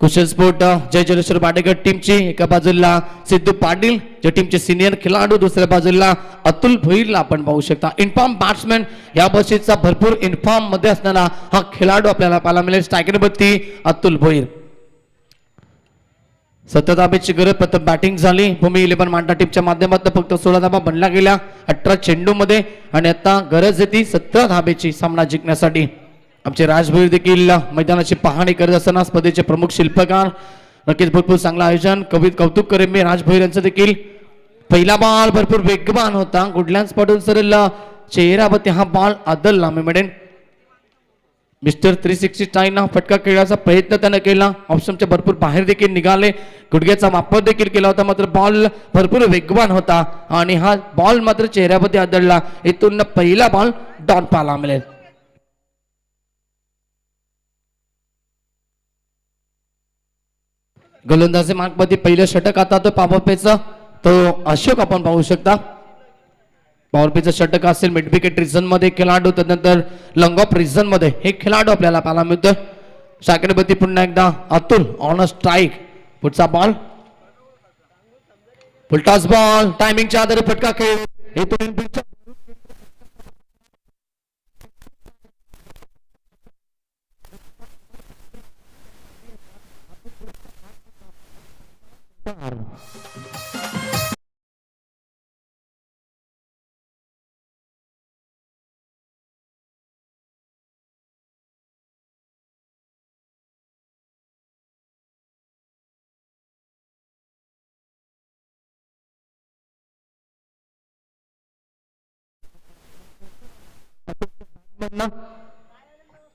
कुशल स्पोर्ट जय जलेश्वर पाटेकर टीमची एका बाजूला सिद्धू पाटील ज्या टीमचे सिनियर खेळाडू, दुसऱ्या बाजूला अतुल भोईरला आपण पाहू शकता. इन्फॉर्म बॅट्समॅन या बशीचा भरपूर इन्फॉर्म मध्ये असणारा हा खेळाडू आपल्याला पाहायला मिळेल. स्ट्रायकरवरती अतुल भोईर. सत्तदाबेची गरज. प्रथम बॅटिंग झाली भूमी 11 मांडा टीमच्या माध्यमातून. फक्त 16 धाबा बनला गेल्या 18 चेंडू मध्ये आणि आता गरज येते 17 धाबेची सामना जिंकण्यासाठी. आमचे राजभैर देखील मैदानाची पाहणी करत असताना स्पर्धेचे प्रमुख शिल्पकार. नक्कीच भरपूर चांगलं आयोजन. कौतुक करेन मी राजभैर यांचं देखील. पहिला बॉल भरपूर वेगवान होता. गुडलँड स्पॉटून सरळ चेहऱ्यावरती हा बॉल आदलला मी म्हणेन. मिस्टर 360 फटका खेळण्याचा प्रयत्न त्यानं केला. ऑप्शनच्या भरपूर बाहेर देखील निघाले. गुडघ्याचा वापर देखील केला होता. मात्र बॉल भरपूर वेगवान होता आणि हा बॉल मात्र चेहऱ्यावरती आदळला. इथून पहिला बॉल डॉट पाहायला मिळेल. गोलंदाजी मार्कमध्ये पहिलं षटक आता तो पावरपेचा तो अशोक आपण पाहू शकता. पॉवरपेचं षटक असेल मिड विकेट रिझन मध्ये खेळाडू. त्यानंतर लॉंग ऑफ रिझन मध्ये हे खेळाडू आपल्याला पाहायला मिळतोय. शाकिरपती पुन्हा एकदा अतुल ऑन अ स्ट्राईक. पुढचा बॉल फुलटॉस बॉल. टायमिंगच्या आधारे फटका खेळ.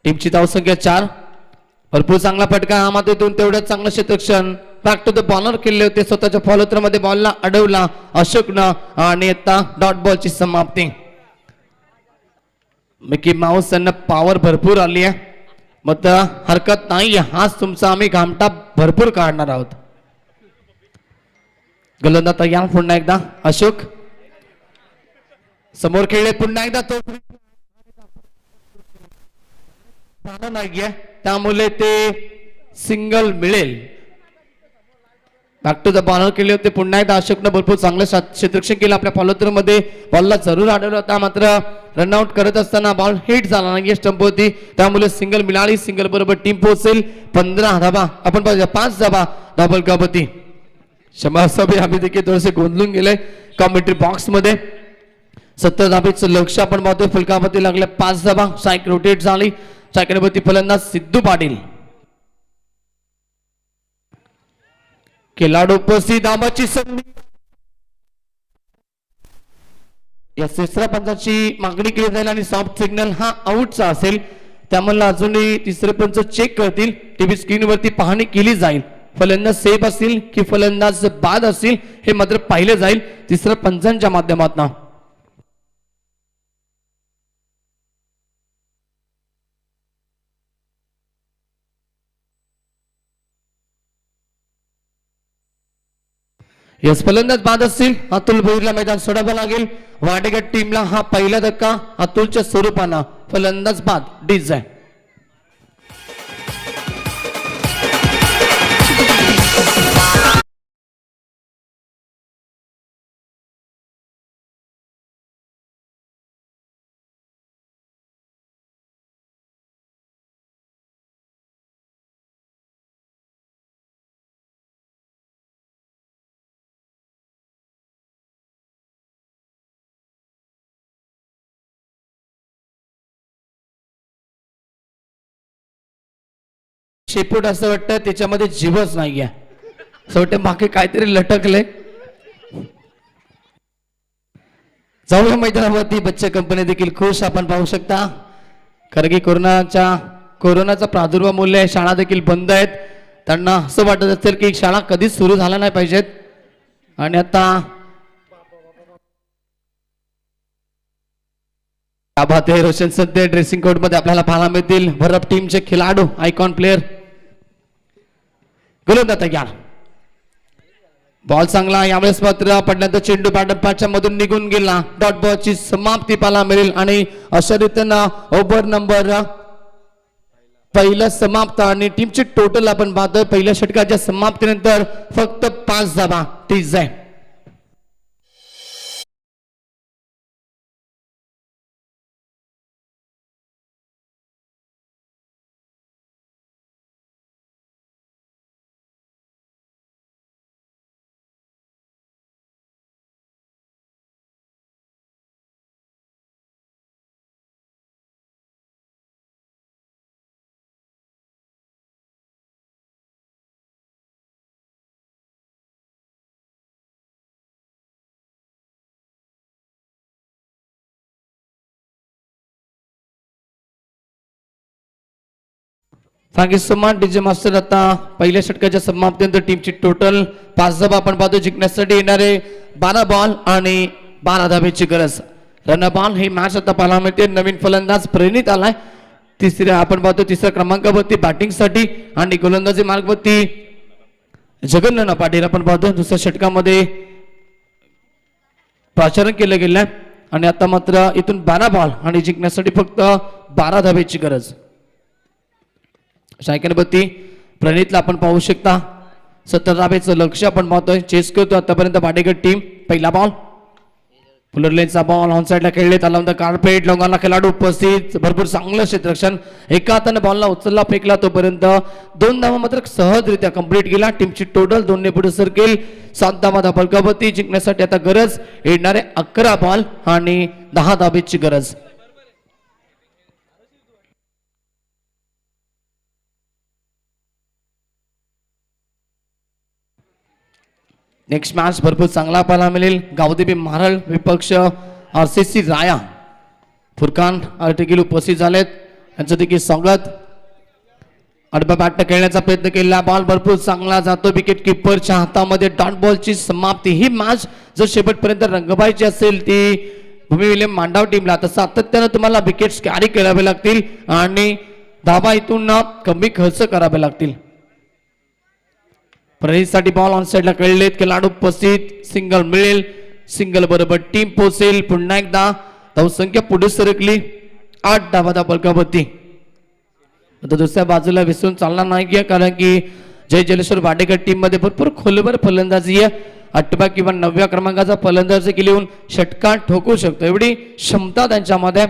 टीमची धावसंख्या 4. भरपूर चांगला फटका हा मातेतून तेवढ्याच चांगलं क्षेत्ररक्षण. बॅक टू द बॉलर केले होते. स्वतःच्या फॉलोथ्रो मध्ये बॉलला अडवला अशोकनं आणि आता डॉट बॉलची समाप्ती. मिकी माऊस यांना पॉवर भरपूर आली आहे. मग हरकत नाही. हाच तुमचा आम्ही घामटा भरपूर काढणार आहोत. गोलंदाज तयार. पुन्हा एकदा अशोक समोर खेळले. पुन्हा एकदा तो नाहीये त्यामुळे ते सिंगल मिळेल. बॅक टू द बॉलर केले होते पुन्हा एकदा अशोकनं भरपूर चांगलं क्षेत्ररक्षण केलं आपल्या फॉलोथ्रूमध्ये बॉलला जरूर आढळला होता मात्र रनआउट करत असताना बॉल हिट झाला नाही स्टंप होती त्यामुळे सिंगल मिळाली सिंगल बरोबर टीम पोहोचेल 15 धाबा आपण पाहूया 5 धाबा डबल कबती शमासबी आम्ही देखील थोडेसे गोंधळून गेले कॉमेंट्री बॉक्स मध्ये 70 धाबेचं लक्ष आपण पाहतोय फुलकापती लागले 5 धाबा सायक रोटेट झाली सायकलवरती फलंदाज सिद्धू पाटील खेळाडू उपस्थित धाबाची संधी या तिसऱ्या पंचाची मागणी केली जाईल आणि सॉफ्ट सिग्नल हा आउटचा असेल त्यामुळे अजूनही तिसरे पंच चेक करतील टीव्ही स्क्रीनवरती पाहणी केली जाईल फलंदाज सेफ असतील की फलंदाज बाद असतील हे मात्र पाहिले जाईल तिसऱ्या पंचांच्या माध्यमातून यस फलंदाज बाद असतील अतुल भोईरला मैदान सोडावं लागेल वाटेगट टीमला हा पहिला धक्का अतुलच्या स्वरूपानं फलंदाज बाद डीज आहे शेपूट असं वाटतं त्याच्यामध्ये जीवच नाहीये असं वाटतं बाकी काहीतरी लटकले जाऊया मैदानावरती बच्चा कंपनी देखील खुश आपण पाहू शकता कारण की कोरोनाचा प्रादुर्भाव मूल्य शाळा देखील बंद आहेत त्यांना असं वाटत असेल की शाळा कधीच सुरू झाल्या नाही पाहिजेत आणि आता रोशन सध्या ड्रेसिंग कोड मध्ये आपल्याला पाहायला मिळतील भरप टीमचे खेळाडू आयकॉन प्लेअर गोलंदाज तयार बॉल चांगला यावेळेस मात्र पडल्यानंतर चेंडू बॅटच्या मधून निघून गेला डॉट बॉलची समाप्ती पाहायला मिळेल आणि अशा रीतीनं ओव्हर नंबर पहिला समाप्त आणि टीमची टोटल आपण पाहतोय पहिल्या षटकाच्या समाप्तीनंतर फक्त 5 धावा तीच आहे thank you so much DJ master आता पहिल्या षटकाच्या समाप्तीनंतर टीमची टोटल 5 धावा आपण पाहतो जिंकण्यासाठी येणारे 12 बॉल आणि 12 धावेची गरज रन बॉल ही मॅच आता पाहायला मिळते नवीन फलंदाज प्रणित आलाय आपण पाहतो तिसऱ्या क्रमांकावरती बॅटिंग साठी आणि गोलंदाजी मार्गवरती जगन्नाथ पाटील आपण पाहतो दुसऱ्या षटकामध्ये प्राचारण केलं गेलंय आणि आता मात्र इथून 12 बॉल आणि जिंकण्यासाठी फक्त 12 धावेची गरज शायकनबत्ती प्रणितला आपण पाहू शकता 70 धावेचं लक्ष आपण पाहतोय चेस करतो आतापर्यंत बाडेगड टीम पहिला बॉल फुलर लेनचा बॉल ऑन साइडला खेळले त्याला कार्पेट लोकांना खेळाडू उपस्थित भरपूर चांगलं क्षेत्ररक्षण एका हाताने बॉलला उचलला फेकला तोपर्यंत 2 धावा मात्र सहजरित्या कंप्लीट केला टीमची टोटल 2 ने पुढे सरकेल 7 धावा धाबलकावरती जिंकण्यासाठी आता गरज येणारे 11 बॉल आणि 10 धावेची गरज नेक्स्ट मॅच भरपूर चांगला पाहायला मिळेल गावदेवी महाराळ विपक्ष आरसीसी राया फुरकान देखील उपस्थित झालेत यांचं देखील स्वागत आडव्या बॅटने खेळण्याचा प्रयत्न केला बॉल भरपूर चांगला जातो विकेट किपरच्या हातामध्ये डॉट बॉलची समाप्ती ही मॅच जर शेवटपर्यंत रंगवायची असेल ती भूमी विलियम मांडाव टीमला तर सातत्यानं तुम्हाला विकेट्स कॅरी करावे लागतील आणि धाबा इथून कमी खर्च करावे लागतील साठी बॉल ऑन साइडला खेळलेत खेळाडू उपस्थित सिंगल मिळेल सिंगल बरोबर टीम पोहोचेल पुन्हा एकदा धावसंख्या पुढे सरकली 8 धावा धाबलकावरती आता दुसऱ्या बाजूला विसरून चालणार नाही कारण की जय जलेश्वर वाडेकर टीम मध्ये भरपूर खोलवर फलंदाजी आहे. 8व्या किंवा 9व्या क्रमांकाचा फलंदाजी केली होऊन षटकार ठोकू शकतो एवढी क्षमता त्यांच्यामध्ये.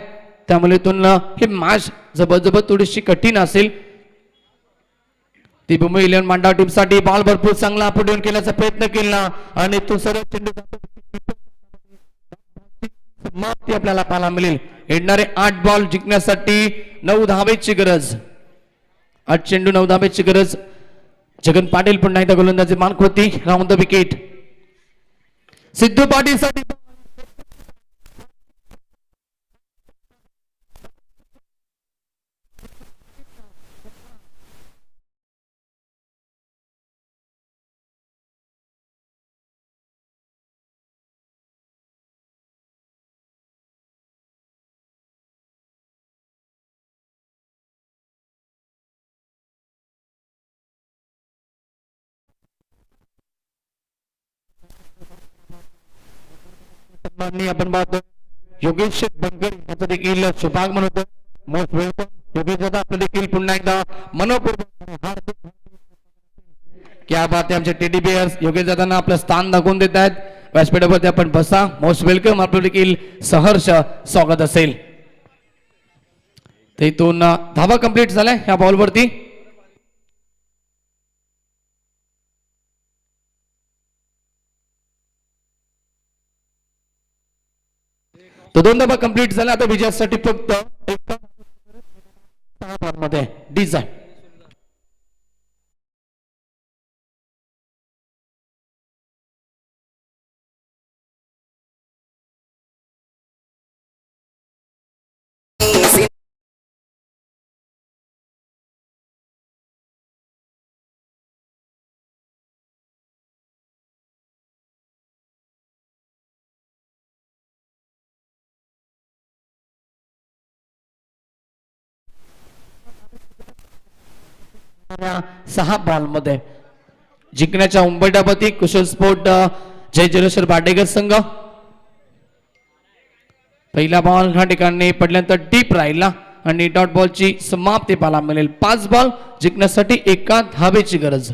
त्यामुळे इथून हे मॅच जबरदस्त थोडीशी कठीण असेल. ती मुंबई 11 मांडा टीम साठी बॉल भरपूर चांगला पुढे येऊन केल्याचा प्रयत्न केला आणि तो सरळ चेंडू समाप्ती आपल्याला पाहायला मिळेल. येणारे 8 बॉल जिंकण्यासाठी 9 धावेची गरज. 8 चेंडू 9 धावेची गरज. जगन पाटील पुन्हा एकदा गोलंदाजी मार्क होती. Round the wicket Sidhu Patil साठी आपण पाहतो योगेश बनकर यांचा देखील शुभाग म्हणतो. मोस्ट वेलकम योगेश दादा आपलं देखील पुन्हा एकदा मनपूर्वक क्या बात आहे. आमचे टेडी बिअर्स योगेश दादांना आपलं स्थान दाखवून देत आहेत. व्यासपीठावरती आपण बसा. मोस्ट वेलकम आपलं देखील सहर्ष स्वागत असेल. तर इथून धावा कंप्लीट झालाय ह्या बॉलवरती. तो 2 धावा कंप्लीट झाला. आता विजयासाठी फक्त एका मध्ये डिझाईन सहा बॉल मध्ये जिंकण्याच्या उंबरठ्यावरती कुशल स्पोर्ट जय जलेश्वर वाडेकर संघ. पहिला बॉल ह्या ठिकाणी पडल्यानंतर डीप राहिला आणि डॉट बॉलची समाप्ती पाहायला मिळेल. 5 बॉल जिंकण्यासाठी एका धावेची गरज.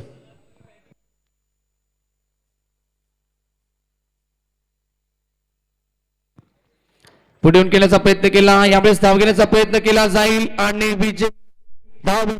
पुढे येऊन केल्याचा प्रयत्न केला. यावेळेस धाव घेण्याचा प्रयत्न केला जाईल आणि विजय धाव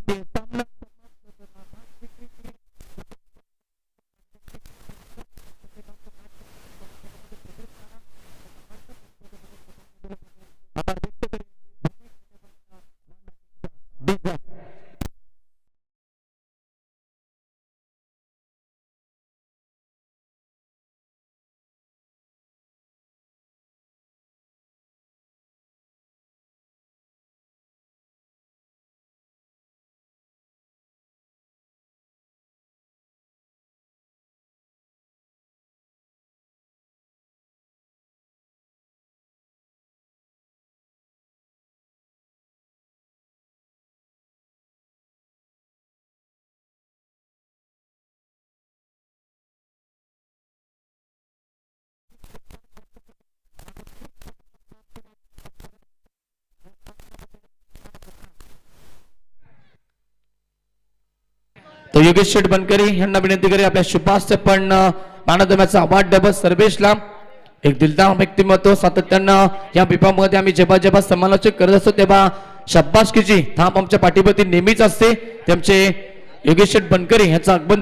तो योगेश शेठ बनकरी यांना विनंती करी आपल्या शुभास्ते पण मानधम्याचा अवार्ड डबल सर्वेशला. एक दिलदार व्यक्तिमत्व सातत्यानं या विभागामध्ये आम्ही जेव्हा समालोचक करत असतो तेव्हा शाबासकीची थाप आमच्या पाठीवरती नेहमीच असते. त्यांचे योगेश शेठ बनकरी यांचा अगबंदी